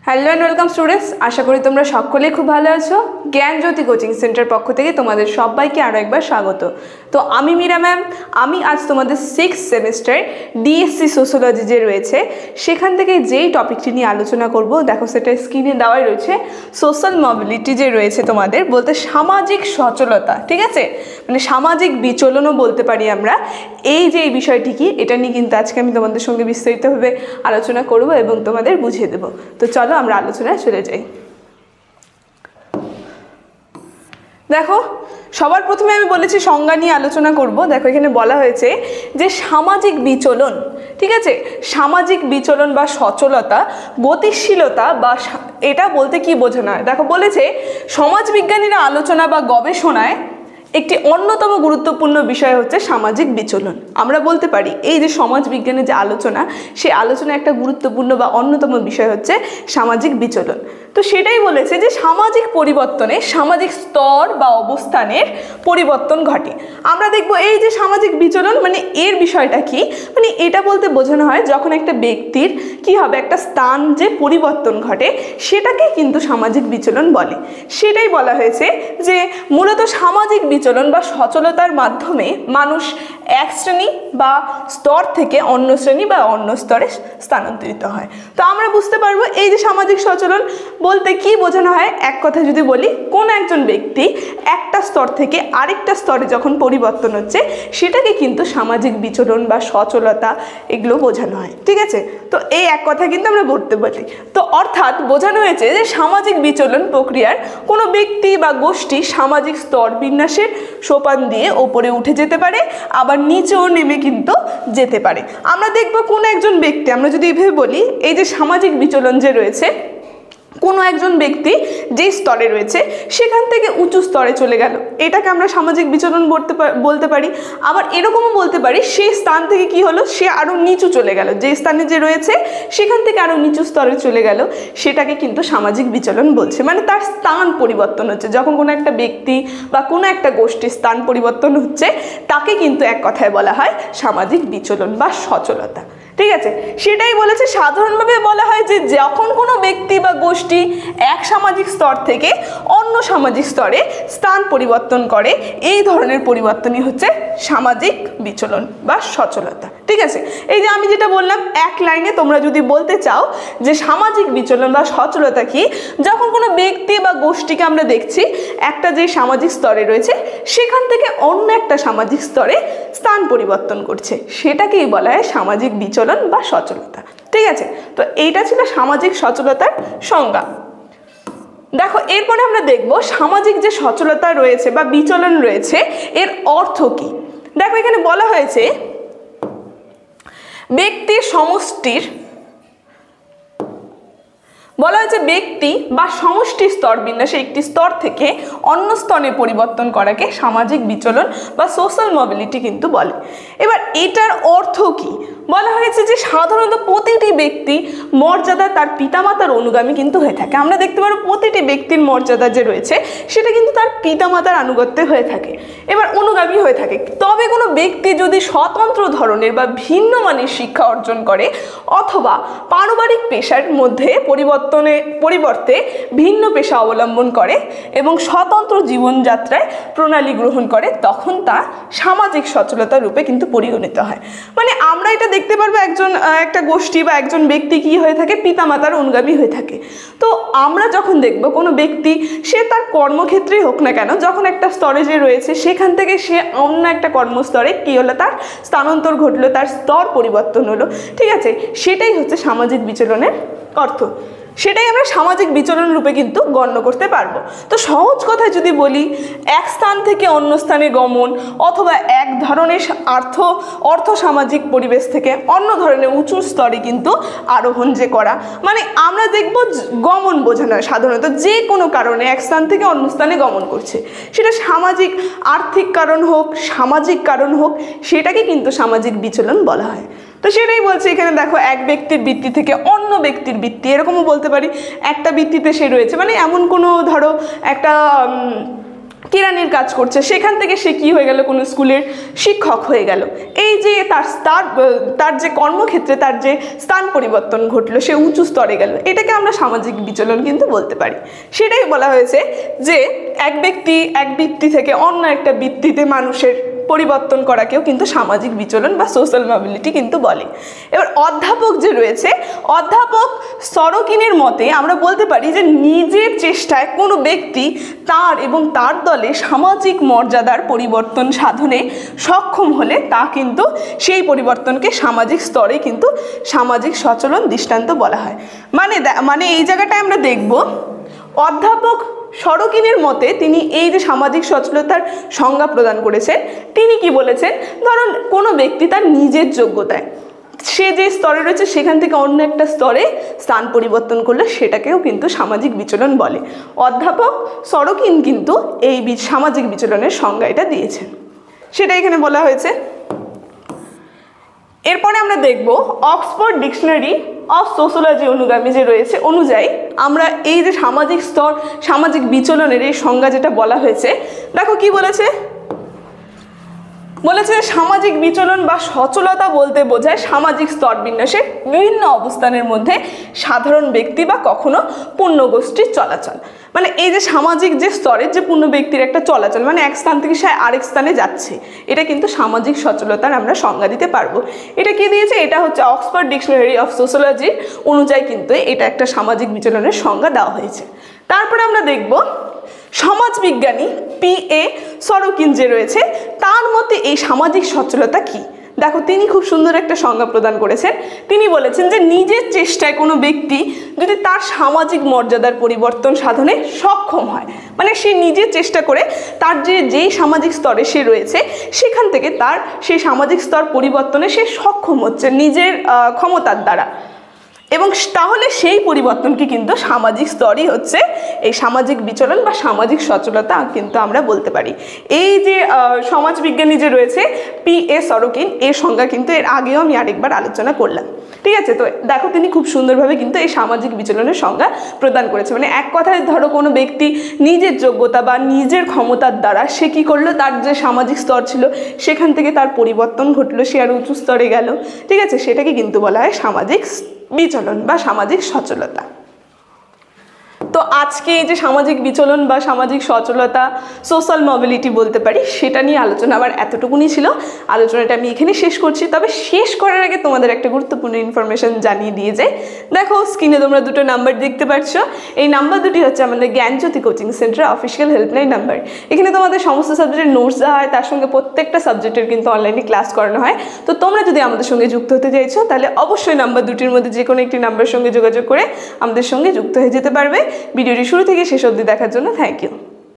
Hello and welcome students, আশা করি তোমরা সকলেই খুব ভালো আছো। জ্ঞানজ্যোতি কোচিং সেন্টার পক্ষ থেকে তোমাদের সবাইকে আরও একবার স্বাগত। তো আমি মীরা ম্যাম, আমি আজ তোমাদের 6th সেমিস্টার ডিএসসি সোশ্যোলজি যে রয়েছে সেখান থেকে যেই টপিকটি নিয়ে আলোচনা করব, দেখো সেটা স্ক্রিনে দেওয়াই রয়েছে। সোশ্যাল মোবিলিটি যে রয়েছে তোমাদের, বলতে সামাজিক সচলতা, ঠিক আছে, মানে সামাজিক বিচলনও বলতে পারি আমরা। এই যে এই বিষয়টি কি, এটা নিয়ে কিন্তু আজকে আমি তোমাদের সঙ্গে বিস্তারিতভাবে আলোচনা করব এবং তোমাদের বুঝিয়ে দেবো। তো চলো আমরা আলোচনায় চলে যাই। দেখো, সবার প্রথমে আমি বলেছি সংজ্ঞা নিয়ে আলোচনা করব। দেখো এখানে বলা হয়েছে যে সামাজিক বিচলন, ঠিক আছে, সামাজিক বিচলন বা সচলতা, গতিশীলতা বা এটা বলতে কি বোঝানো হয়। দেখো বলেছে সমাজবিজ্ঞানীরা আলোচনা বা গবেষণায় একটি অন্যতম গুরুত্বপূর্ণ বিষয় হচ্ছে সামাজিক বিচলন। আমরা বলতে পারি এই যে সমাজবিজ্ঞানের যে আলোচনা, সেই আলোচনা একটা গুরুত্বপূর্ণ বা অন্যতম বিষয় হচ্ছে সামাজিক বিচলন। তো সেটাই বলেছে যে সামাজিক পরিবর্তনে সামাজিক স্তর বা অবস্থানের পরিবর্তন ঘটে। আমরা দেখব এই যে সামাজিক বিচলন মানে এর বিষয়টা কি, মানে এটা বলতে বোঝানো হয় যখন একটা ব্যক্তির কি হবে, একটা স্থান যে পরিবর্তন ঘটে সেটাকে কিন্তু সামাজিক বিচলন বলে। সেটাই বলা হয়েছে যে মূলত সামাজিক বিচলন বা সচলতার মাধ্যমে মানুষ এক শ্রেণী বা স্তর থেকে অন্য শ্রেণী বা অন্য স্তরে স্থানান্তরিত হয়। তো আমরা বুঝতে পারবো এই যে সামাজিক সচলন বলতে কি বোঝানো হয়। এক কথা যদি বলি, কোন একজন ব্যক্তি একটা স্তর থেকে আরেকটা স্তরে যখন পরিবর্তন হচ্ছে সেটাকে কিন্তু সামাজিক বিচলন বা সচলতা এগুলো বোঝানো হয়, ঠিক আছে। তো এই এক কথা কিন্তু আমরা বলতে পারি। তো অর্থাৎ বোঝানো হয়েছে যে সামাজিক বিচলন প্রক্রিয়ার কোনো ব্যক্তি বা গোষ্ঠী সামাজিক স্তর বিন্যাসের সোপান দিয়ে ওপরে উঠে যেতে পারে, আবার নিচেও নেমে কিন্তু যেতে পারে। আমরা দেখব কোন একজন ব্যক্তি, আমরা যদি এভাবে বলি এই যে সামাজিক বিচলন যে রয়েছে, কোনো একজন ব্যক্তি যে স্তরে রয়েছে সেখান থেকে উঁচু স্তরে চলে গেল, এটাকে আমরা সামাজিক বিচলন বলতে পারি। আবার এরকমও বলতে পারি সেই স্থান থেকে কি হলো, সে আরও নিচু চলে গেল, যে স্থানে যে রয়েছে সেখান থেকে আরও নিচু স্তরে চলে গেল, সেটাকে কিন্তু সামাজিক বিচলন বলছে। মানে তার স্থান পরিবর্তন হচ্ছে, যখন কোনো একটা ব্যক্তি বা কোনো একটা গোষ্ঠীর স্থান পরিবর্তন হচ্ছে তাকে কিন্তু এক কথায় বলা হয় সামাজিক বিচলন বা সচলতা, ঠিক আছে। সেটাই বলেছে, সাধারণভাবে বলা হয় যে যখন কোনো ব্যক্তি বা গোষ্ঠী এক সামাজিক স্তর থেকে অন্য সামাজিক স্তরে স্থান পরিবর্তন করে, এই ধরনের পরিবর্তনই হচ্ছে সামাজিক বিচলন বা সচলতা, ঠিক আছে। এই যে আমি যেটা বললাম, এক লাইনে তোমরা যদি বলতে চাও যে সামাজিক বিচলন বা সচলতা কি, যখন কোনো ব্যক্তি বা গোষ্ঠীকে আমরা দেখছি একটা যে সামাজিক স্তরে রয়েছে সেখান থেকে অন্য একটা সামাজিক স্তরে স্থান পরিবর্তন করছে, সেটাকেই বলা হয় সামাজিক বিচলন বা সচলতা, ঠিক আছে। তো এইটা ছিল সামাজিক সচলতার সংজ্ঞা। দেখো এরপরে আমরা দেখব সামাজিক যে সচলতা রয়েছে বা বিচলন রয়েছে এর অর্থ কি। দেখো এখানে বলা হয়েছে ব্যক্তির সমষ্টির, বলা হয়েছে ব্যক্তি বা সমষ্টির স্তর বিন্যাসে একটি স্তর থেকে অন্য স্তরে পরিবর্তন করাকে সামাজিক বিচলন বা সোশ্যাল মোবিলিটি কিন্তু বলে। এবার এটার অর্থ কি, বলা হয়েছে যে সাধারণত প্রতিটি ব্যক্তি মর্যাদা তার পিতামাতার অনুগামী কিন্তু হয়ে থাকে। আমরা দেখতে পারবো প্রতিটি ব্যক্তির মর্যাদা যে রয়েছে সেটা কিন্তু তার পিতামাতার আনুগত্যে হয়ে থাকে, এবার অনুগামী হয়ে থাকে। তবে কোনো ব্যক্তি যদি স্বতন্ত্র ধরনের বা ভিন্ন মানের শিক্ষা অর্জন করে অথবা পারিবারিক পেশার মধ্যে পরিবর্তে ভিন্ন পেশা অবলম্বন করে এবং স্বতন্ত্র জীবনযাত্রায় প্রণালী গ্রহণ করে, তখন তা সামাজিক সচলতা রূপে কিন্তু পরিগণিত হয়। মানে আমরা এটা দেখতে পারবো একটা গোষ্ঠী বা একজন ব্যক্তি কি হয়ে থাকে, পিতামাতার অনুগামী হয়ে থাকে। তো আমরা যখন দেখব কোনো ব্যক্তি, সে তার কর্মক্ষেত্রেই হোক না কেন, যখন একটা স্তরে যে রয়েছে সেখান থেকে সে অন্য একটা কর্মস্তরে কি হলো, তার স্থানান্তর ঘটলো, তার স্তর পরিবর্তন হলো, ঠিক আছে, সেটাই হচ্ছে সামাজিক বিচলনের অর্থ। সেটাই আমরা সামাজিক বিচলন রূপে কিন্তু গণ্য করতে পারবো। তো সহজ কথায় যদি বলি, এক স্থান থেকে অন্য স্থানে গমন অথবা এক ধরনের অর্থ সামাজিক পরিবেশ থেকে অন্য ধরনের উঁচু স্তরে কিন্তু আরোহণ যে করা, মানে আমরা দেখব গমন বোঝানো হয় সাধারণত যে কোনো কারণে এক স্থান থেকে অন্য স্থানে গমন করছে, সেটা সামাজিক আর্থিক কারণ হোক, সামাজিক কারণ হোক, সেটাকে কিন্তু সামাজিক বিচলন বলা হয়। তো সেটাই বলছে এখানে। দেখো এক ব্যক্তির বৃত্তি থেকে অন্য ব্যক্তির বৃত্তি, এরকমও বলতে পারি, একটা বৃত্তিতে সে রয়েছে, মানে এমন কোনো ধরো একটা কেরানির কাজ করছে, সেখান থেকে সে কী হয়ে গেল, কোনো স্কুলের শিক্ষক হয়ে গেল। এই যে তার যে কর্মক্ষেত্রে তার যে স্থান পরিবর্তন ঘটলো, সে উঁচু স্তরে গেল, এটাকে আমরা সামাজিক বিচলন কিন্তু বলতে পারি। সেটাই বলা হয়েছে যে এক বৃত্তি থেকে অন্য একটা বৃত্তিতে মানুষের পরিবর্তন করাকেও কিন্তু সামাজিক বিচলন বা সোশ্যাল মোবিলিটি কিন্তু বলে। এবার অধ্যাপক যে রয়েছে, অধ্যাপক সরোকিনের মতে আমরা বলতে পারি যে নিজের চেষ্টায় কোনো ব্যক্তি তার এবং তার দলে সামাজিক মর্যাদার পরিবর্তন সাধনে সক্ষম হলে তা কিন্তু সেই পরিবর্তনকে সামাজিক স্তরে কিন্তু সামাজিক সচলন দৃষ্টান্ত বলা হয়। মানে এই জায়গাটায় আমরা দেখব অধ্যাপক সরোকিনের মতে তিনি এই যে সামাজিক সচলতার সংজ্ঞা প্রদান করেছেন, তিনি কি বলেছেন, ধরুন কোনো ব্যক্তি তার নিজের যোগ্যতায় সে যে স্তরে রয়েছে সেখান থেকে অন্য একটা স্তরে স্থান পরিবর্তন করলে সেটাকেও কিন্তু সামাজিক বিচলন বলে। অধ্যাপক সরোকিন কিন্তু এই সামাজিক বিচলনের সংজ্ঞা এটা দিয়েছেন, সেটা এখানে বলা হয়েছে। এরপরে আমরা দেখব অক্সফোর্ড ডিকশনারি অফ সোশ্যোলজি অনুগামী যে রয়েছে অনুযায়ী আমরা এই যে সামাজিক স্তর সামাজিক বিচলনের এই সংজ্ঞা যেটা বলা হয়েছে, দেখো কি বলেছে, সামাজিক বিচলন বা সচলতা বলতে বোঝায় সামাজিক স্তর বিন্যাসে বিভিন্ন অবস্থানের মধ্যে সাধারণ ব্যক্তি বা কখনো পূর্ণগোষ্ঠীর চলাচল। মানে এই যে সামাজিক যে স্তরের যে পূর্ণ ব্যক্তির একটা চলাচল, মানে এক স্থান থেকে সে আরেক স্থানে যাচ্ছে, এটা কিন্তু সামাজিক সচলতার আমরা সংজ্ঞা দিতে পারবো। এটা কি দিয়েছে, এটা হচ্ছে অক্সফোর্ড ডিকশনারি অফ সোশ্যোলজি অনুযায়ী কিন্তু এটা একটা সামাজিক বিচলনের সংজ্ঞা দেওয়া হয়েছে। তারপরে আমরা দেখব সমাজবিজ্ঞানী P.A. সরোকিন যে রয়েছে তার মতে এই সামাজিক সচলতা কি। দেখো তিনি খুব সুন্দর একটা সংজ্ঞা প্রদান করেছেন। তিনি বলেছেন যে নিজের চেষ্টায় কোনো ব্যক্তি যদি তার সামাজিক মর্যাদার পরিবর্তন সাধনে সক্ষম হয়, মানে সে নিজের চেষ্টা করে তার যেই সামাজিক স্তরে সে রয়েছে সেখান থেকে তার সেই সামাজিক স্তর পরিবর্তনে সে সক্ষম হচ্ছে নিজের ক্ষমতার দ্বারা, এবং তাহলে সেই পরিবর্তনকে কিন্তু সামাজিক স্তরই হচ্ছে এই সামাজিক বিচলন বা সামাজিক সচলতা কিন্তু আমরা বলতে পারি। এই যে সমাজবিজ্ঞানী যে রয়েছে P.A. সরোকিন, এর সংজ্ঞা কিন্তু এর আগেও আমি আরেকবার আলোচনা করলাম। ঠিক আছে, তো দেখো তিনি খুব সুন্দরভাবে কিন্তু এই সামাজিক বিচলনের সংজ্ঞা প্রদান করেছে। মানে এক কথায় ধরো কোনো ব্যক্তি নিজের যোগ্যতা বা নিজের ক্ষমতার দ্বারা সে কী করলো, তার যে সামাজিক স্তর ছিল সেখান থেকে তার পরিবর্তন ঘটলো, সে আর উঁচু স্তরে গেল। ঠিক আছে, সেটাকে কিন্তু বলা হয় সামাজিক বিচলন বা সামাজিক সচলতা। তো আজকে এই যে সামাজিক বিচলন বা সামাজিক সচলতা সোশ্যাল মোবিলিটি বলতে পারি, সেটা নিয়ে আলোচনা আমার এতটুকুনি ছিল। আলোচনাটা আমি এখানে শেষ করছি, তবে শেষ করার আগে তোমাদের একটা গুরুত্বপূর্ণ ইনফরমেশন জানিয়ে দিয়ে যাই। দেখো স্ক্রিনে তোমরা দুটো নাম্বার দেখতে পাচ্ছ, এই নাম্বার দুটি হচ্ছে আমাদের Gyanjyoti coaching centre official helpline number. এখানে তোমাদের সমস্ত সাবজেক্টের নোটস দেওয়া হয়, তার সঙ্গে প্রত্যেকটা সাবজেক্টের কিন্তু অনলাইনে ক্লাস করানো হয়। তো তোমরা যদি আমাদের সঙ্গে যুক্ত হতে চাইছো তাহলে অবশ্যই নাম্বার দুটির মধ্যে যে কোনো একটি নাম্বারের সঙ্গে যোগাযোগ করে আমাদের সঙ্গে যুক্ত হয়ে যেতে পারবে। ভিডিওটি শুরু থেকে শেষ অবধি দেখার জন্য থ্যাংক ইউ।